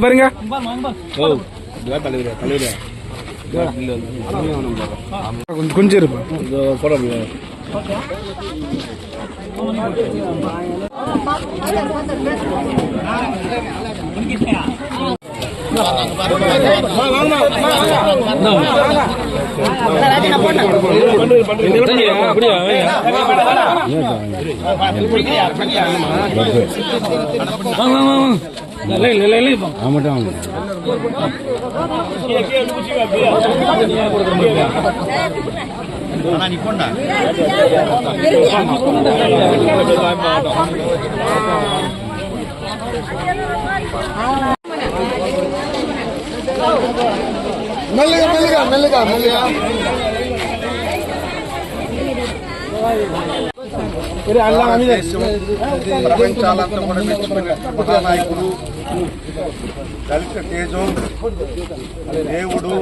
பாருங்க கொஞ்சம் இருப்பா మెల్లగా మెల్లగా మెల్లగా మెల్లగా ప్రపంచాలంతా కూడా మెచ్చుకునే మహానాయకుడు, దళిత తేజం, దేవుడు,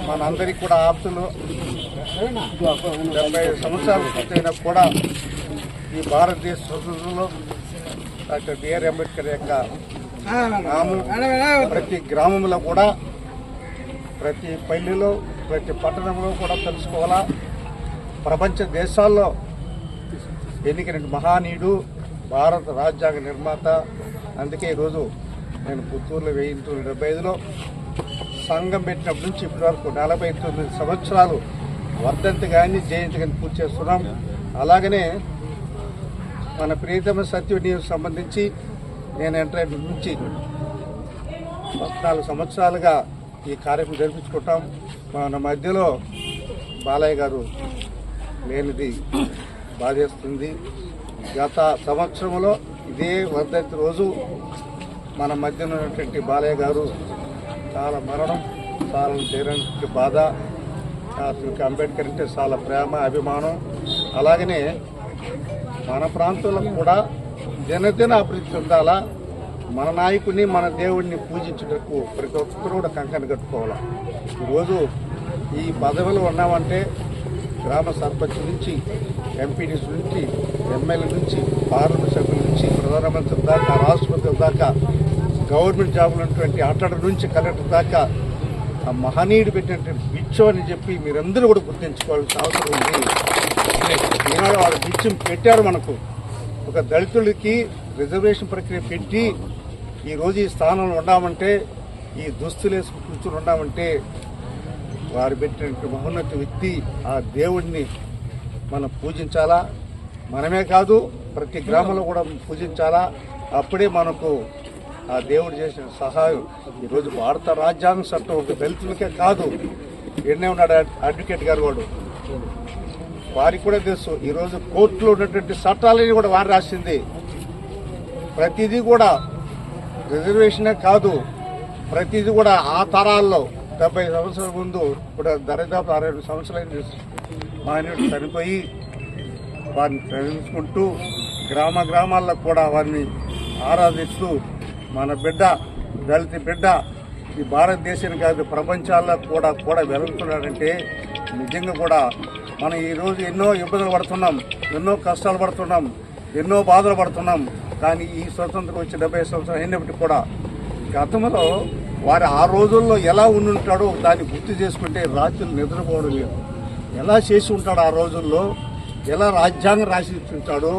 మనందరికీ కూడా ఆప్తులు. 70 సంవత్సరాలు పూర్తయినా కూడా ఈ భారతదేశ స్వతంత్రంలో డాక్టర్ బిఆర్ అంబేద్కర్ యొక్క నామం ప్రతి గ్రామంలో కూడా, ప్రతి పల్లెలో, ప్రతి పట్టణంలో కూడా తెలుసుకోవాలా. ప్రపంచ దేశాల్లో ఎన్నికైన మహానీయుడు, భారత రాజ్యాంగ నిర్మాత. అందుకే ఈరోజు నేను పుత్తూరులో 1975లో సంఘం పెట్టినప్పటి నుంచి ఇప్పటి వరకు 49 సంవత్సరాలు వర్ధంతి కానీ జయంతి కానీ పూర్తి చేస్తున్నాం. అలాగనే మన ప్రియతమ సత్యవతికి సంబంధించి నేను ఎంటర్ నుంచి 14 సంవత్సరాలుగా ఈ కార్యక్రమం జరిపించుకుంటాం. మన మధ్యలో బాలయ్య గారు లేనిది బాధేస్తుంది. గత సంవత్సరంలో ఇదే వర్ధంతి రోజు మన మధ్య ఉన్నటువంటి బాలయ్య గారు చాలా మరణం, చాలా తీరని బాధ. అతనికి అంబేద్కర్ అంటే చాలా ప్రేమ, అభిమానం. అలాగనే మన ప్రాంతంలో కూడా దినదిన అభివృద్ధి చెందాలా. మన నాయకుడిని, మన దేవుడిని పూజించుటకు ప్రతి ఒక్కరు కూడా కంకణ కట్టుకోవాలా. ఈరోజు ఈ పదవిలో ఉన్నామంటే గ్రామ సర్పంచ్ నుంచి, ఎంపీడీసీ నుంచి, ఎమ్మెల్యే నుంచి, పార్లమెంట్ సభ్యుల నుంచి, ప్రధానమంత్రి దాకా, రాష్ట్రపతి దాకా, గవర్నమెంట్ జాబులు ఉన్నటువంటి ఆటల నుంచి కలెక్టర్ దాకా ఆ మహనీయుడు పెట్టినటువంటి బిచ్చం అని చెప్పి మీరందరూ కూడా గుర్తించుకోవాల్సిన అవసరం ఉంది. ఈనాడు వాళ్ళు బిచ్చం పెట్టారు మనకు. ఒక దళితులకి రిజర్వేషన్ ప్రక్రియ పెట్టి ఈరోజు ఈ స్థానంలో ఉన్నామంటే, ఈ దుస్తులు వేసుకుని కూర్చుని ఉన్నామంటే వారు పెట్టినటువంటి మహోన్నత వ్యక్తి. ఆ దేవుడిని మనం పూజించాలా. మనమే కాదు, ప్రతి గ్రామంలో కూడా పూజించాలా. అప్పుడే మనకు ఆ దేవుడు చేసిన సహాయం. ఈరోజు భారత రాజ్యాంగ చట్టం ఒక దళితులకే కాదు, ఎన్నే ఉన్నాడు అడ్వకేట్ గారు వాడు, వారికి కూడా తెలుసు. ఈరోజు కోర్టులో ఉన్నటువంటి చట్టాలని కూడా వారు రాసింది. ప్రతిదీ కూడా రిజర్వేషనే కాదు, ప్రతిదీ కూడా ఆ తరాల్లో 70 సంవత్సరాల ముందు కూడా దరిదాపు 60 సంవత్సరాలు మానవుడు చనిపోయి వారిని ప్రేమించుకుంటూ గ్రామ గ్రామాల్లో కూడా వారిని ఆరాధిస్తూ మన బిడ్డ, దళిత బిడ్డ ఈ భారతదేశానికి కాదు ప్రపంచాల్లో కూడా వెలుగుతున్నాడంటే నిజంగా కూడా మనం ఈరోజు ఎన్నో ఇబ్బందులు పడుతున్నాం, ఎన్నో కష్టాలు పడుతున్నాం, ఎన్నో బాధలు పడుతున్నాం. కానీ ఈ స్వతంత్రం వచ్చి 70 సంవత్సరాలు అయినప్పటికీ కూడా గతంలో వారు ఆ రోజుల్లో ఎలా ఉండుంటాడో దాన్ని గుర్తు చేసుకుంటే రాత్రులు నిద్రపోవడం లేదు. ఎలా చేసి ఉంటాడు ఆ రోజుల్లో, ఎలా రాజ్యాంగం రాసి ఉంటాడో